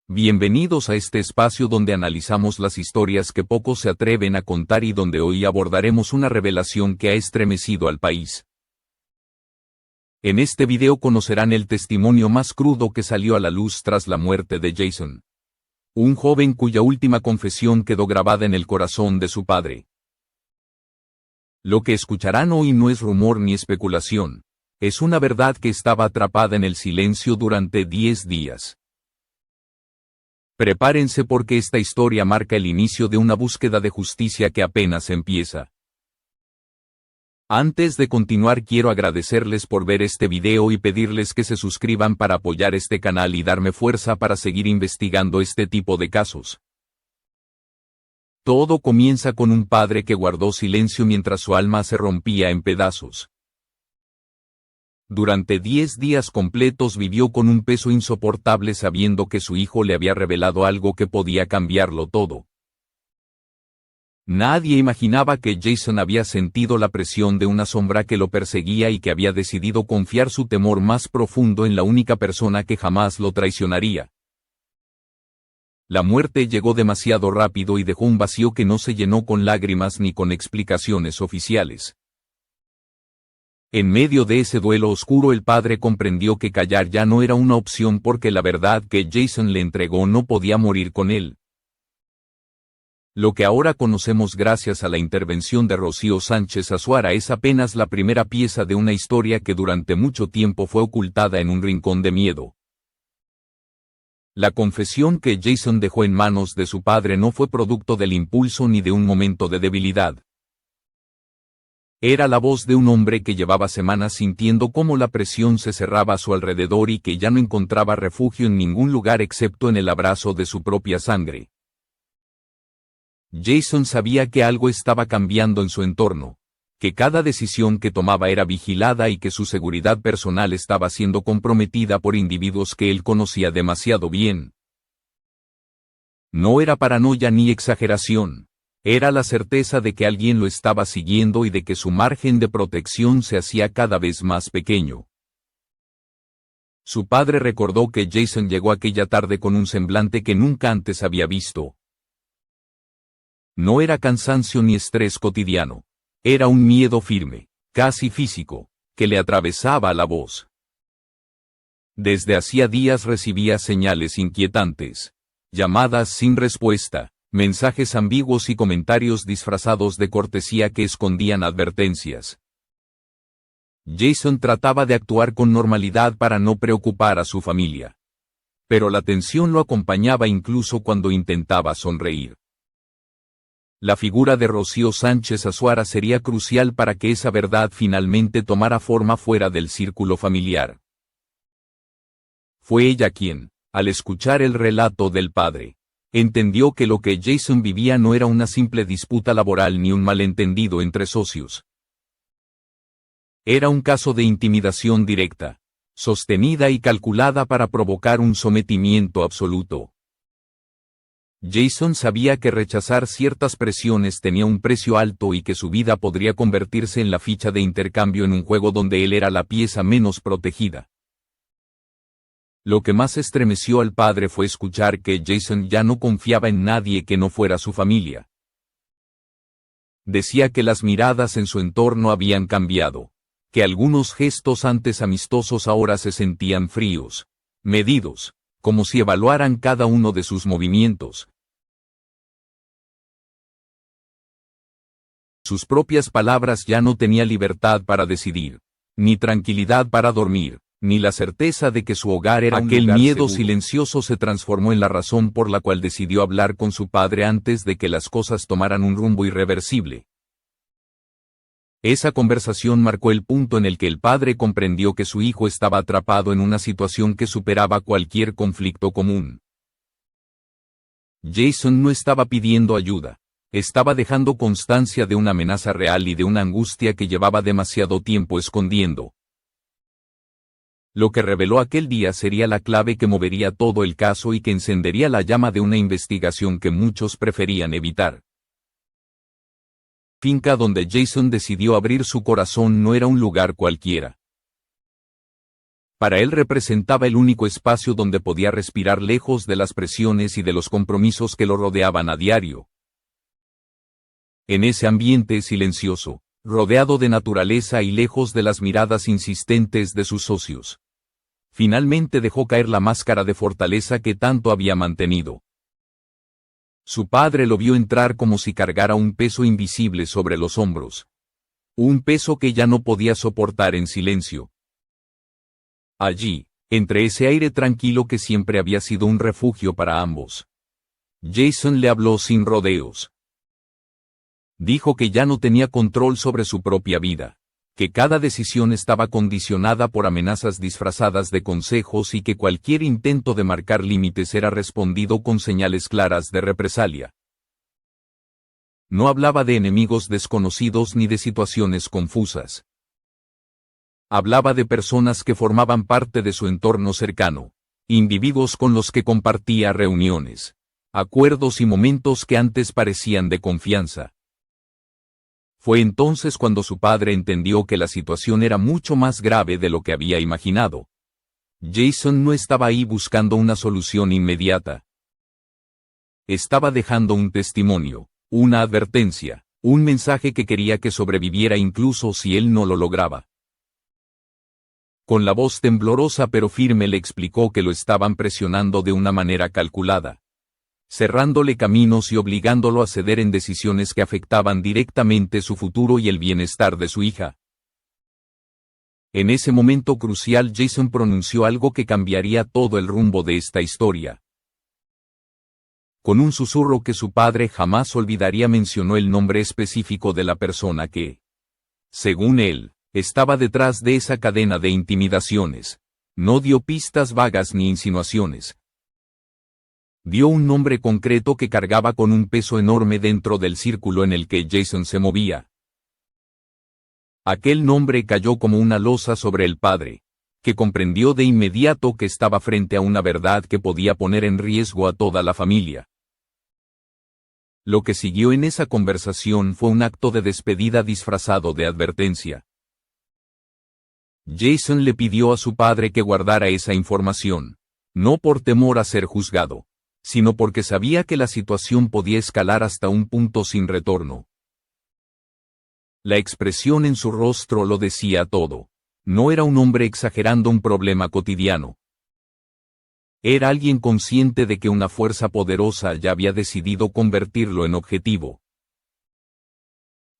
Bienvenidos a este espacio donde analizamos las historias que pocos se atreven a contar y donde hoy abordaremos una revelación que ha estremecido al país. En este video conocerán el testimonio más crudo que salió a la luz tras la muerte de Jason. Un joven cuya última confesión quedó grabada en el corazón de su padre. Lo que escucharán hoy no es rumor ni especulación. Es una verdad que estaba atrapada en el silencio durante 10 días. Prepárense porque esta historia marca el inicio de una búsqueda de justicia que apenas empieza. Antes de continuar quiero agradecerles por ver este video y pedirles que se suscriban para apoyar este canal y darme fuerza para seguir investigando este tipo de casos. Todo comienza con un padre que guardó silencio mientras su alma se rompía en pedazos. Durante 10 días completos vivió con un peso insoportable sabiendo que su hijo le había revelado algo que podía cambiarlo todo. Nadie imaginaba que Jason había sentido la presión de una sombra que lo perseguía y que había decidido confiar su temor más profundo en la única persona que jamás lo traicionaría. La muerte llegó demasiado rápido y dejó un vacío que no se llenó con lágrimas ni con explicaciones oficiales. En medio de ese duelo oscuro el padre comprendió que callar ya no era una opción porque la verdad que Jason le entregó no podía morir con él. Lo que ahora conocemos gracias a la intervención de Rocío Sánchez Azuara es apenas la primera pieza de una historia que durante mucho tiempo fue ocultada en un rincón de miedo. La confesión que Jason dejó en manos de su padre no fue producto del impulso ni de un momento de debilidad. Era la voz de un hombre que llevaba semanas sintiendo cómo la presión se cerraba a su alrededor y que ya no encontraba refugio en ningún lugar excepto en el abrazo de su propia sangre. Jason sabía que algo estaba cambiando en su entorno, que cada decisión que tomaba era vigilada y que su seguridad personal estaba siendo comprometida por individuos que él conocía demasiado bien. No era paranoia ni exageración. Era la certeza de que alguien lo estaba siguiendo y de que su margen de protección se hacía cada vez más pequeño. Su padre recordó que Jason llegó aquella tarde con un semblante que nunca antes había visto. No era cansancio ni estrés cotidiano. Era un miedo firme, casi físico, que le atravesaba la voz. Desde hacía días recibía señales inquietantes, llamadas sin respuesta, mensajes ambiguos y comentarios disfrazados de cortesía que escondían advertencias. Jason trataba de actuar con normalidad para no preocupar a su familia. Pero la tensión lo acompañaba incluso cuando intentaba sonreír. La figura de Rocío Sánchez Azuara sería crucial para que esa verdad finalmente tomara forma fuera del círculo familiar. Fue ella quien, al escuchar el relato del padre, entendió que lo que Jason vivía no era una simple disputa laboral ni un malentendido entre socios. Era un caso de intimidación directa, sostenida y calculada para provocar un sometimiento absoluto. Jason sabía que rechazar ciertas presiones tenía un precio alto y que su vida podría convertirse en la ficha de intercambio en un juego donde él era la pieza menos protegida. Lo que más estremeció al padre fue escuchar que Jason ya no confiaba en nadie que no fuera su familia. Decía que las miradas en su entorno habían cambiado, que algunos gestos antes amistosos ahora se sentían fríos, medidos, como si evaluaran cada uno de sus movimientos. Sus propias palabras ya no tenía libertad para decidir, ni tranquilidad para dormir, ni la certeza de que su hogar era un lugar seguro. Aquel miedo silencioso se transformó en la razón por la cual decidió hablar con su padre antes de que las cosas tomaran un rumbo irreversible. Esa conversación marcó el punto en el que el padre comprendió que su hijo estaba atrapado en una situación que superaba cualquier conflicto común. Jason no estaba pidiendo ayuda, estaba dejando constancia de una amenaza real y de una angustia que llevaba demasiado tiempo escondiendo. Lo que reveló aquel día sería la clave que movería todo el caso y que encendería la llama de una investigación que muchos preferían evitar. Finca donde Jason decidió abrir su corazón no era un lugar cualquiera. Para él representaba el único espacio donde podía respirar lejos de las presiones y de los compromisos que lo rodeaban a diario. En ese ambiente silencioso, rodeado de naturaleza y lejos de las miradas insistentes de sus socios, finalmente dejó caer la máscara de fortaleza que tanto había mantenido. Su padre lo vio entrar como si cargara un peso invisible sobre los hombros. Un peso que ya no podía soportar en silencio. Allí, entre ese aire tranquilo que siempre había sido un refugio para ambos, Jason le habló sin rodeos. Dijo que ya no tenía control sobre su propia vida, que cada decisión estaba condicionada por amenazas disfrazadas de consejos y que cualquier intento de marcar límites era respondido con señales claras de represalia. No hablaba de enemigos desconocidos ni de situaciones confusas. Hablaba de personas que formaban parte de su entorno cercano, individuos con los que compartía reuniones, acuerdos y momentos que antes parecían de confianza. Fue entonces cuando su padre entendió que la situación era mucho más grave de lo que había imaginado. Jason no estaba ahí buscando una solución inmediata. Estaba dejando un testimonio, una advertencia, un mensaje que quería que sobreviviera incluso si él no lo lograba. Con la voz temblorosa pero firme le explicó que lo estaban presionando de una manera calculada, cerrándole caminos y obligándolo a ceder en decisiones que afectaban directamente su futuro y el bienestar de su hija. En ese momento crucial Jason pronunció algo que cambiaría todo el rumbo de esta historia. Con un susurro que su padre jamás olvidaría mencionó el nombre específico de la persona que, según él, estaba detrás de esa cadena de intimidaciones. No dio pistas vagas ni insinuaciones. Dio un nombre concreto que cargaba con un peso enorme dentro del círculo en el que Jason se movía. Aquel nombre cayó como una losa sobre el padre, que comprendió de inmediato que estaba frente a una verdad que podía poner en riesgo a toda la familia. Lo que siguió en esa conversación fue un acto de despedida disfrazado de advertencia. Jason le pidió a su padre que guardara esa información, no por temor a ser juzgado, sino porque sabía que la situación podía escalar hasta un punto sin retorno. La expresión en su rostro lo decía todo. No era un hombre exagerando un problema cotidiano. Era alguien consciente de que una fuerza poderosa ya había decidido convertirlo en objetivo.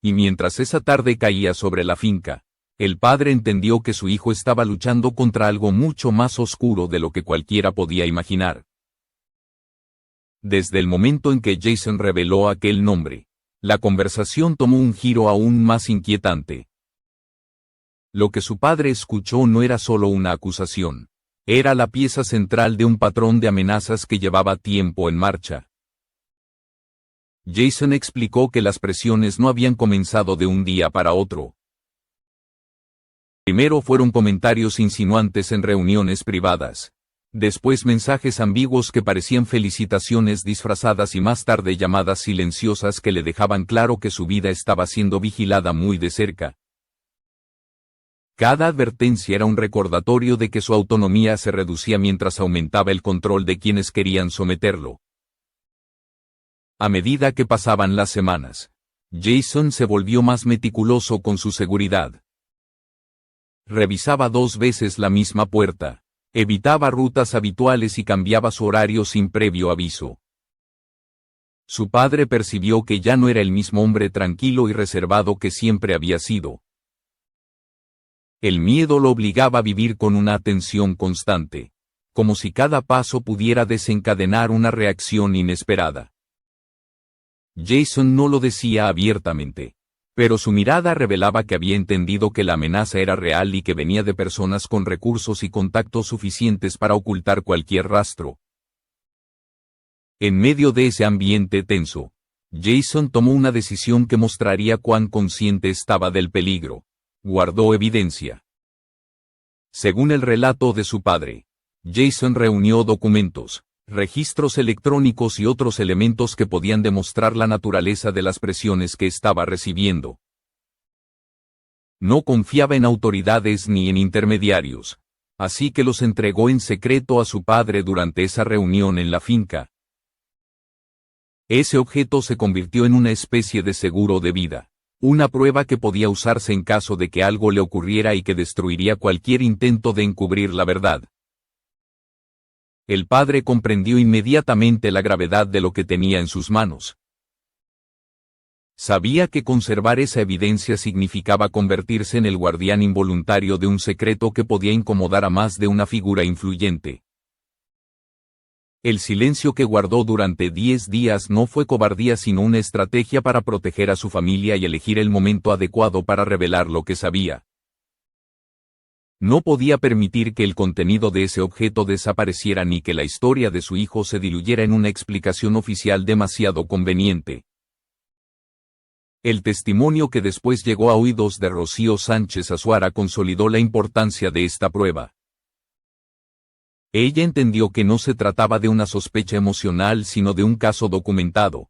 Y mientras esa tarde caía sobre la finca, el padre entendió que su hijo estaba luchando contra algo mucho más oscuro de lo que cualquiera podía imaginar. Desde el momento en que Jason reveló aquel nombre, la conversación tomó un giro aún más inquietante. Lo que su padre escuchó no era solo una acusación, era la pieza central de un patrón de amenazas que llevaba tiempo en marcha. Jason explicó que las presiones no habían comenzado de un día para otro. Primero fueron comentarios insinuantes en reuniones privadas, después mensajes ambiguos que parecían felicitaciones disfrazadas y más tarde llamadas silenciosas que le dejaban claro que su vida estaba siendo vigilada muy de cerca. Cada advertencia era un recordatorio de que su autonomía se reducía mientras aumentaba el control de quienes querían someterlo. A medida que pasaban las semanas, Jason se volvió más meticuloso con su seguridad. Revisaba 2 veces la misma puerta, evitaba rutas habituales y cambiaba su horario sin previo aviso. Su padre percibió que ya no era el mismo hombre tranquilo y reservado que siempre había sido. El miedo lo obligaba a vivir con una atención constante, como si cada paso pudiera desencadenar una reacción inesperada. Jason no lo decía abiertamente, pero su mirada revelaba que había entendido que la amenaza era real y que venía de personas con recursos y contactos suficientes para ocultar cualquier rastro. En medio de ese ambiente tenso, Jason tomó una decisión que mostraría cuán consciente estaba del peligro. Guardó evidencia. Según el relato de su padre, Jason reunió documentos, registros electrónicos y otros elementos que podían demostrar la naturaleza de las presiones que estaba recibiendo. No confiaba en autoridades ni en intermediarios, así que los entregó en secreto a su padre durante esa reunión en la finca. Ese objeto se convirtió en una especie de seguro de vida, una prueba que podía usarse en caso de que algo le ocurriera y que destruiría cualquier intento de encubrir la verdad. El padre comprendió inmediatamente la gravedad de lo que tenía en sus manos. Sabía que conservar esa evidencia significaba convertirse en el guardián involuntario de un secreto que podía incomodar a más de una figura influyente. El silencio que guardó durante 10 días no fue cobardía sino una estrategia para proteger a su familia y elegir el momento adecuado para revelar lo que sabía. No podía permitir que el contenido de ese objeto desapareciera ni que la historia de su hijo se diluyera en una explicación oficial demasiado conveniente. El testimonio que después llegó a oídos de Rocío Sánchez Azuara consolidó la importancia de esta prueba. Ella entendió que no se trataba de una sospecha emocional sino de un caso documentado.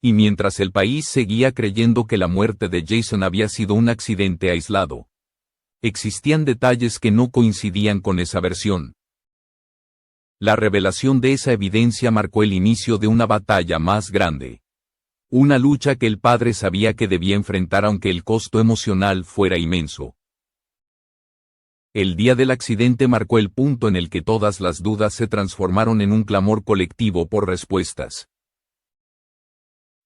Y mientras el país seguía creyendo que la muerte de Jason había sido un accidente aislado, existían detalles que no coincidían con esa versión. La revelación de esa evidencia marcó el inicio de una batalla más grande. Una lucha que el padre sabía que debía enfrentar aunque el costo emocional fuera inmenso. El día del accidente marcó el punto en el que todas las dudas se transformaron en un clamor colectivo por respuestas.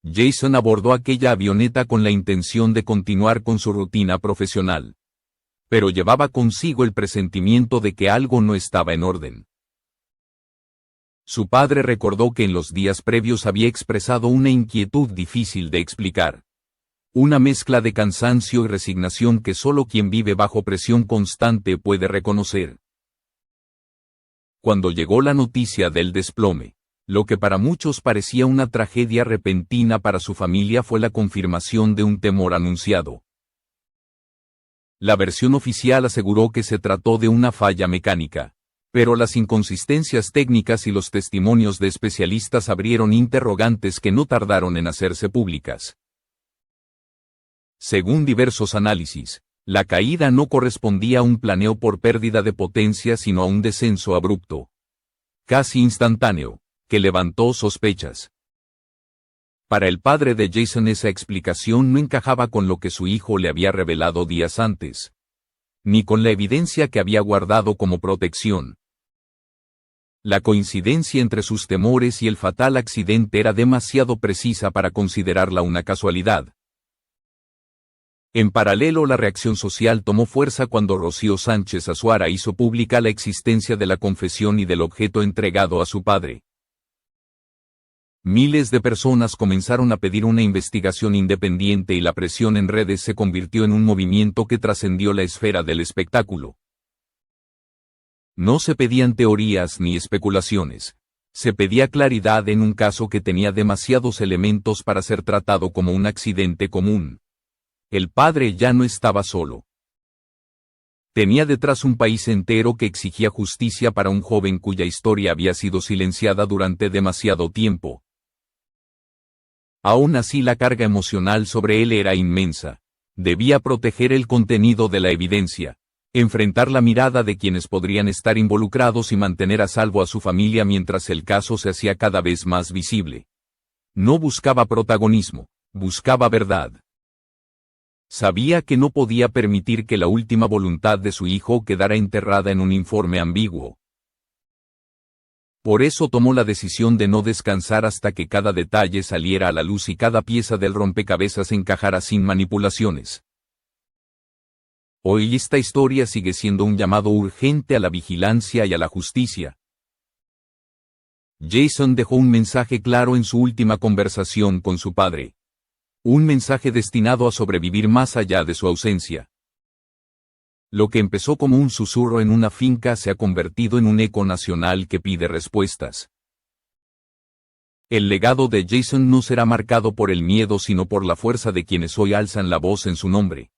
Jason abordó aquella avioneta con la intención de continuar con su rutina profesional. Pero llevaba consigo el presentimiento de que algo no estaba en orden. Su padre recordó que en los días previos había expresado una inquietud difícil de explicar. Una mezcla de cansancio y resignación que solo quien vive bajo presión constante puede reconocer. Cuando llegó la noticia del desplome, lo que para muchos parecía una tragedia repentina para su familia fue la confirmación de un temor anunciado. La versión oficial aseguró que se trató de una falla mecánica, pero las inconsistencias técnicas y los testimonios de especialistas abrieron interrogantes que no tardaron en hacerse públicas. Según diversos análisis, la caída no correspondía a un planeo por pérdida de potencia sino a un descenso abrupto, casi instantáneo, que levantó sospechas. Para el padre de Jason esa explicación no encajaba con lo que su hijo le había revelado días antes, ni con la evidencia que había guardado como protección. La coincidencia entre sus temores y el fatal accidente era demasiado precisa para considerarla una casualidad. En paralelo, la reacción social tomó fuerza cuando Rocío Sánchez Azuara hizo pública la existencia de la confesión y del objeto entregado a su padre. Miles de personas comenzaron a pedir una investigación independiente y la presión en redes se convirtió en un movimiento que trascendió la esfera del espectáculo. No se pedían teorías ni especulaciones. Se pedía claridad en un caso que tenía demasiados elementos para ser tratado como un accidente común. El padre ya no estaba solo. Tenía detrás un país entero que exigía justicia para un joven cuya historia había sido silenciada durante demasiado tiempo. Aún así, la carga emocional sobre él era inmensa. Debía proteger el contenido de la evidencia, enfrentar la mirada de quienes podrían estar involucrados y mantener a salvo a su familia mientras el caso se hacía cada vez más visible. No buscaba protagonismo, buscaba verdad. Sabía que no podía permitir que la última voluntad de su hijo quedara enterrada en un informe ambiguo. Por eso tomó la decisión de no descansar hasta que cada detalle saliera a la luz y cada pieza del rompecabezas encajara sin manipulaciones. Hoy esta historia sigue siendo un llamado urgente a la vigilancia y a la justicia. Jason dejó un mensaje claro en su última conversación con su padre. Un mensaje destinado a sobrevivir más allá de su ausencia. Lo que empezó como un susurro en una finca se ha convertido en un eco nacional que pide respuestas. El legado de Jason no será marcado por el miedo sino por la fuerza de quienes hoy alzan la voz en su nombre.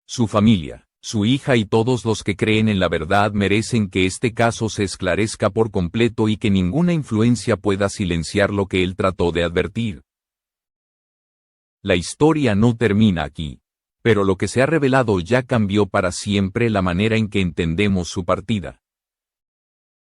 Su familia, su hija y todos los que creen en la verdad merecen que este caso se esclarezca por completo y que ninguna influencia pueda silenciar lo que él trató de advertir. La historia no termina aquí, Pero lo que se ha revelado ya cambió para siempre la manera en que entendemos su partida.